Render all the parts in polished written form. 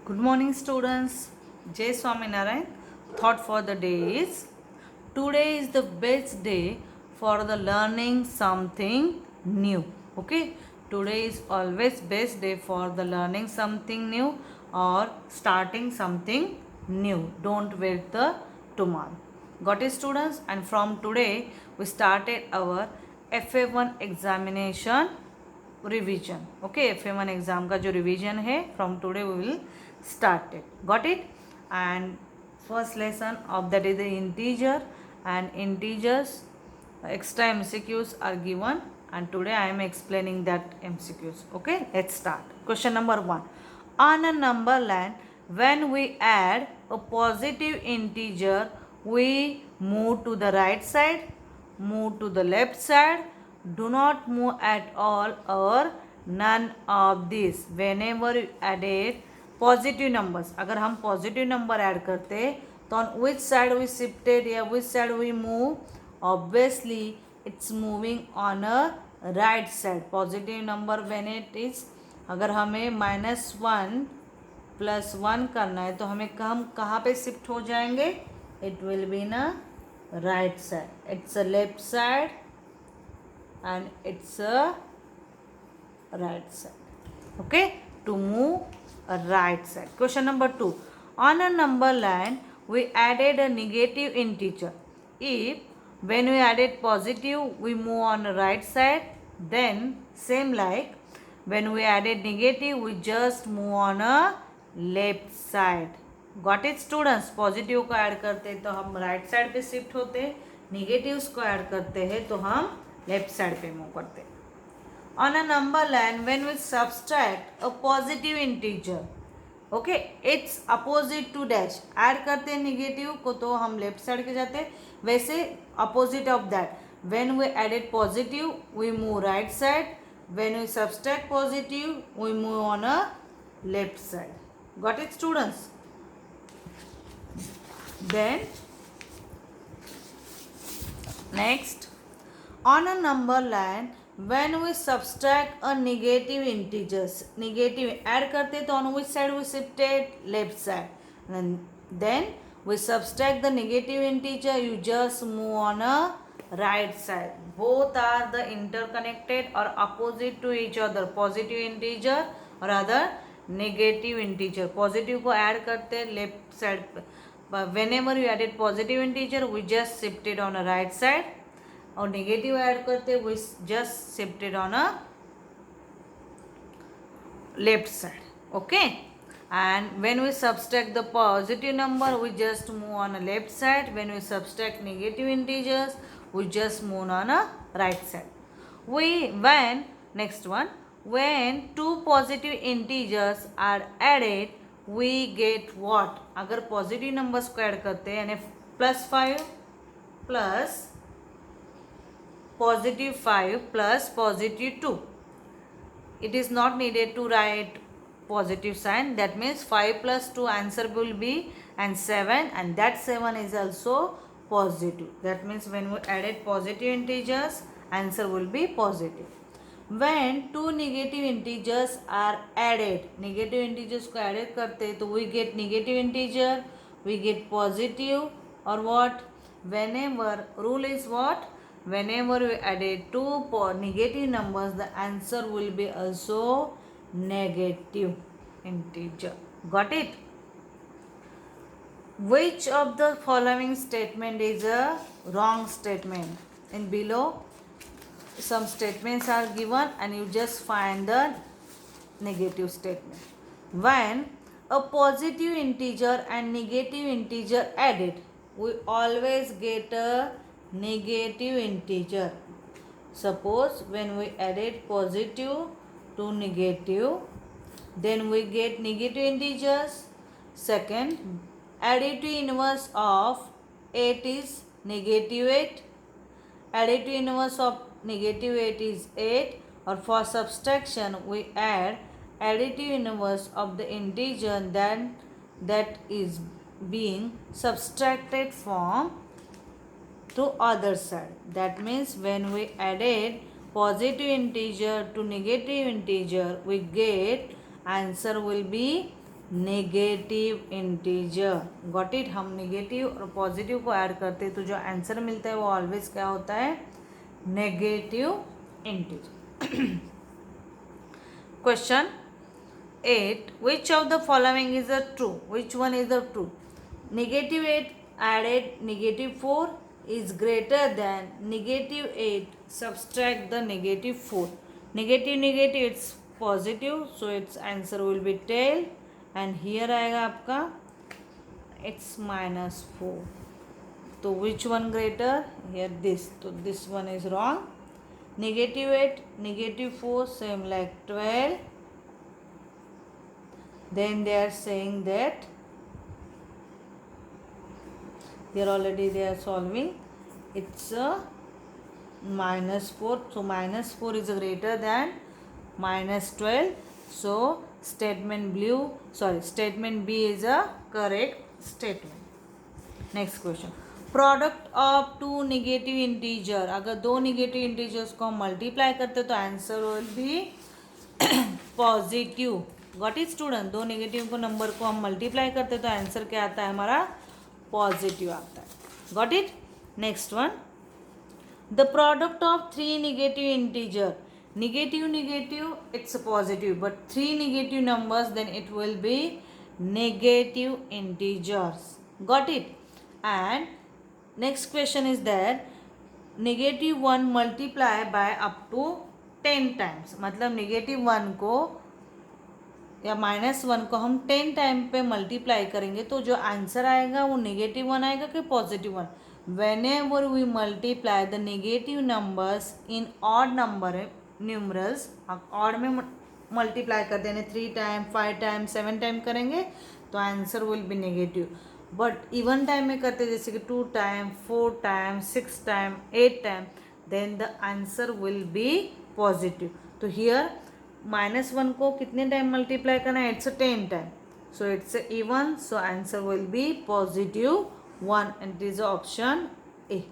Good morning, students. Jai Swaminarayan. Thought for the day is today is the best day for the learning something new. Okay, today is always best day for the learning something new or starting something new. Don't wait the tomorrow. Got it, students? And from today we started our FA1 examination revision okay FA1 exam का जो revision है from today we will start it got it and first lesson of that is the integer and integers extra MCQs are given and today I am explaining that MCQs. Okay, let's start. Question number 1. On a number line, when we add a positive integer, we move to the right side, move to the left side, do not move at all or none of this. Whenever you added positive numbers, अगर हम positive number add करते तो on which side we shifted या which side we move, obviously it's moving on a right side. Positive number when it is, अगर हमें -1 +1 करना है तो हमें हम कहाँ पे शिफ्ट हो जाएंगे? इट विल बी न right side. It's a left side and it's a right side. Okay, to move a right side. Question number 2. On a number line we added a negative integer. If when we added positive we move on the right side, then same like when we added negative we just move on a left side. Got it, students? Positive को add करते हैं तो हम right side पे shift होते हैं, negatives को add करते हैं तो हम लेफ्ट साइड पे मूव करते हैं. On a number line when we subtract a positive integer, okay, it's opposite to dash. Add करते हैं निगेटिव को तो हम लेफ्ट साइड के जाते हैं. वैसे opposite of that, when we added positive we move right side, when we subtract positive we move on a left side. Got it, students? Then next, on a number line when we subtract a negative integers, negative add करते तो on which side we shifted? Left side. And then we subtract the negative integer, you just move on a right side. Both are the interconnected or opposite to each other. Positive integer और other negative integer. Positive को add करते left side. But whenever you added positive integer we just shifted on a right side, और negative add करते we just shifted on a left side. Okay, and when we subtract the positive number we just move on a left side, when we subtract negative integers we just move on a right side. When next one, when two positive integers are added we get what? अगर positive numbers को add करते हैं यानी +5 plus +5 plus +2, it is not needed to write positive sign. That means 5 plus 2 answer will be and 7, and that 7 is also positive. That means when we added positive integers answer will be positive. When two negative integers are added, negative integers को added करते तो we get negative integer, we get positive, or what? Whenever rule is what? Whenever we added two negative numbers the answer will be also negative integer. Got it? Which of the following statement is a wrong statement? In below some statements are given and you just find the negative statement. When a positive integer and negative integer added, we always get a negative integer. Suppose when we added positive to negative, then we get negative integers. Second, additive inverse of 8 is -8. Additive inverse of -8 is 8, or for subtraction we add additive inverse of the integer that is being subtracted from to other side. That means when we added positive integer to negative integer we get answer will be negative integer. Got it. हम negative और positive को add करते हैं तो जो answer मिलता है वो ऑलवेज क्या होता है, negative integer. Question 8. Which of the following is a true? Which one is the true? Negative 8 added negative 4 is greater than negative 8 subtract the negative 4. Negative it's positive, so its answer will be tail, and here आएगा आपका it's -4. तो which one greater? Here this. तो this one is wrong. Negative 8, negative 4 same like 12. Then they are saying that here already they are solving, it's a -4, so -4 is greater than -12, so statement B is a correct statement. Next question. Product of two negative integer. अगर दो negative integers को हम multiply करते तो answer will be positive. Got it student. दो negative को number को हम मल्टीप्लाई करते तो आंसर क्या आता है हमारा, पॉजिटिव आता है. Got it. Next one. The product of three negative integer. Negative it's a positive, but three negative numbers then it will be negative integers. Got it. And next question is that -1 multiply by up to 10 times. मतलब -1 को या -1 को हम 10 time पे multiply करेंगे तो जो answer आएगा वो -1 आएगा कि +1. Whenever we multiply the negative numbers in odd number numerals, odd में मल्टीप्लाई कर देने 3 टाइम 5 टाइम 7 टाइम करेंगे तो answer will be negative. But even time में करते जैसे कि 2 time 4 time 6 time 8 time then the answer will be positive. तो हियर -1 को कितने टाइम मल्टीप्लाई करना है, it's 10 time, so it's even, so answer will be +1 and it is option A.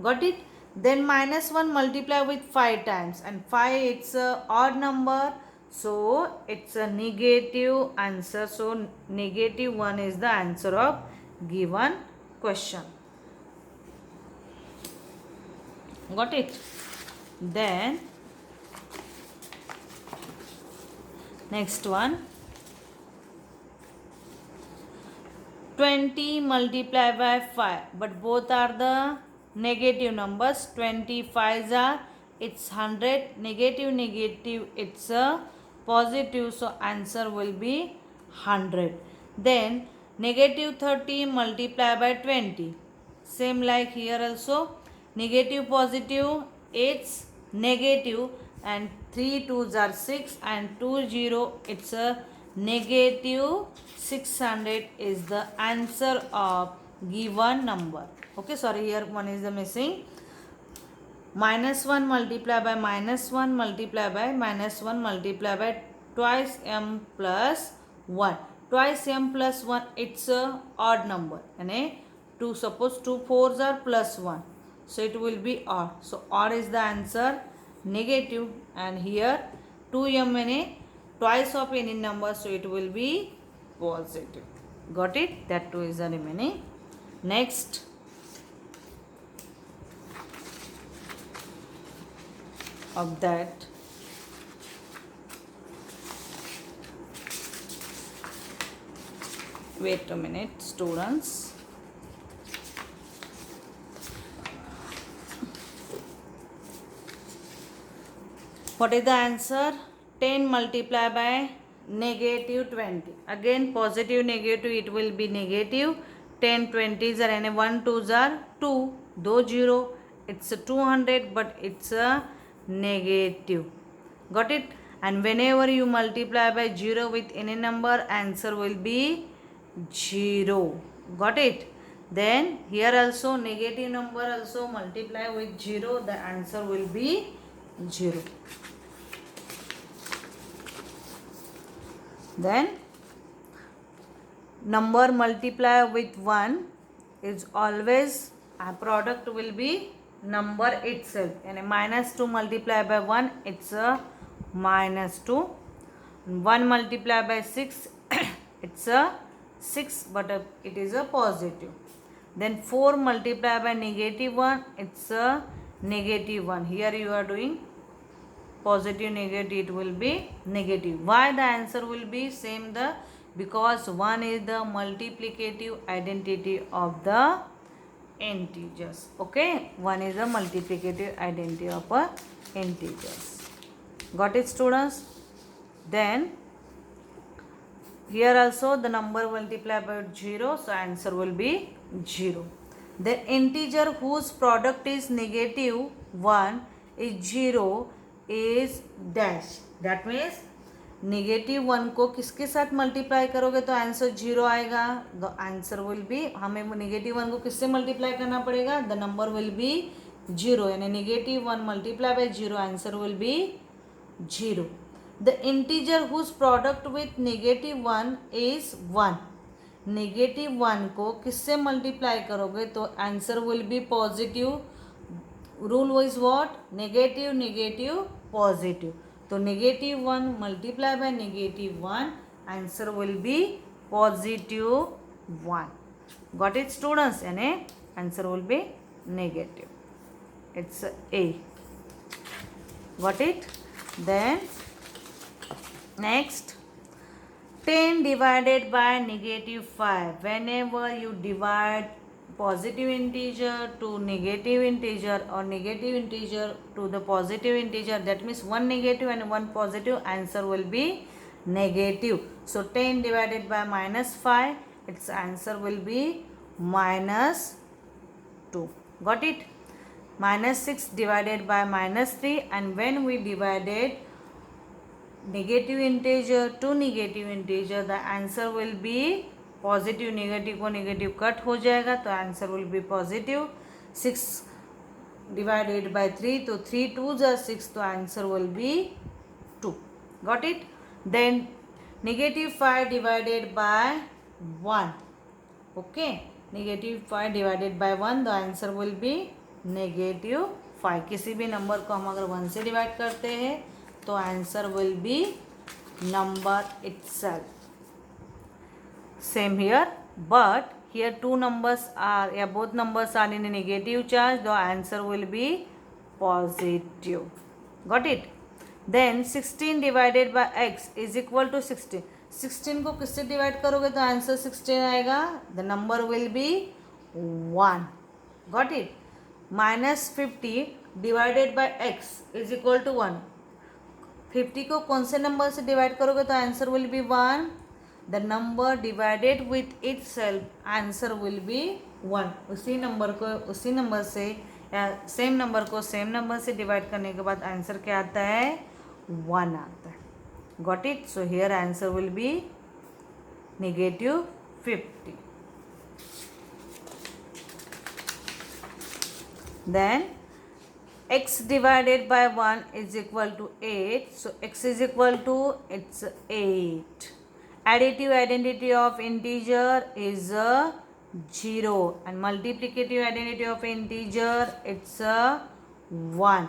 Got it. Then -1 multiply with 5 times and 5 it's a odd number, so it's a negative answer, so -1 is the answer of given question. Got it. Then next one, 20 multiply by 5, but both are the negative numbers. 25s are it's 100, negative it's a positive, so answer will be 100. Then -30 multiply by 20, same like here also, negative positive it's negative, and 3 2s are 6 and 2 0 it's a negative 600 is the answer of given number. Okay, sorry, here one is the missing. -1 multiply by -1 multiply by -1 multiply by twice m plus 1. Twice m plus 1 it's a odd number, and 2, suppose 2 4s are +1, so it will be odd, so odd is the answer, negative. And here 2m and twice of any number, so it will be positive. Got it. That 2 is the remaining. Next, of that, wait a minute students, what is the answer? 10 multiply by -20. Again positive negative it will be negative. 10 20s are and 1 2s are 2, 2 0 it's a 200, but it's a negative. Got it. And whenever you multiply by 0 with any number, answer will be 0. Got it. Then here also negative number also multiply with 0, the answer will be 0. Then number multiply with 1 is always a product will be number itself, and -2 multiply by 1 it's a -2. 1 multiply by 6 it's a 6, but it is a positive. Then 4 multiplied by negative 1, it's a negative 1. Here you are doing positive, negative, it will be negative. Why the answer will be same? Because 1 is the multiplicative identity of the integers. Okay, 1 is the multiplicative identity of integers. Got it, students? Then here also the number multiplied by 0, so answer will be 0. The integer whose product is negative 1 is 0 is dash. That means negative 1 को किसके साथ multiply करोगे तो answer 0 आएगा. The answer will B, हमें negative 1 को किससे multiply करना पड़ेगा? द नंबर विल बी 0, यानी negative 1 multiply by 0, answer will be 0. The integer whose product with negative 1 is 1. Negative 1 को किससे मल्टीप्लाई करोगे तो answer will be positive. Rule is what? Negative negative positive. तो negative 1 multiply by negative 1, answer will be positive 1. Got it students? यानी answer will be negative. It's A. Got it? Then next, 10 divided by negative 5. Whenever you divide positive integer to negative integer or negative integer to the positive integer, that means one negative and one positive, answer will be negative. So 10 divided by minus 5, its answer will be minus 2. Got it? Minus 6 divided by minus 3, and when we divided negative integer to negative integer, the answer will be positive. Negative को negative cut हो जाएगा तो answer will be positive. 6 divided by 3, तो 3 2 जा 6, तो answer will be 2. Got it? Then negative 5 divided by 1. Okay, negative 5 divided by 1, the answer will be negative 5. किसी भी number को हम अगर 1 से डिवाइड करते हैं तो answer will B number itself. Same here, but here two numbers are, both numbers are in a negative charge, the answer will be positive. Got it? Then 16 divided by x is equal to 16. 16 को किससे divide करोगे तो answer 16 आएगा. The number will be 1. Got it? Minus 50 divided by x is equal to 1. 50 को कौन से number से divide करोगे तो answer will be 1. The number divided with itself, answer will be 1. उसी नंबर से या सेम नंबर को सेम नंबर से डिवाइड करने के बाद आंसर क्या आता है? 1 आता है. Got it? So here answer will be negative 50. Then x divided by 1 is equal to 8. So x is equal to, it's 8. Additive identity of integer is a 0, and multiplicative identity of integer, it's a 1.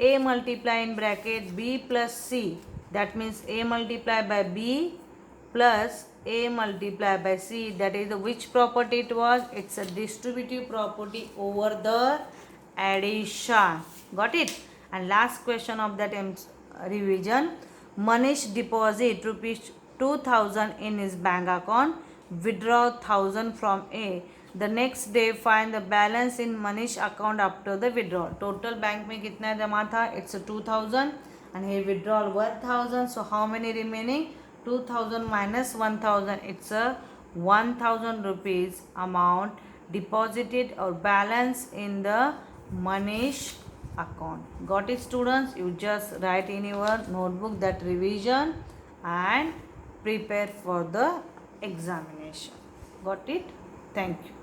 A multiply in bracket b plus c, that means a multiply by b plus a multiply by c. That is which property it was? It's a distributive property over the addition. Got it? And last question of that revision. Manish deposit rupees 2000 in his bank account, withdraw 1000 from A. The next day find the balance in Manish account after the withdrawal. Total bank में कितना जमा था? It's a 2000 and he withdrawal 1000. So how many remaining? 2000 minus 1000. It's a 1000 rupees amount deposited or balance in the Manish account. Got it, students? You just write in your notebook that revision and prepare for the examination. Got it? Thank you.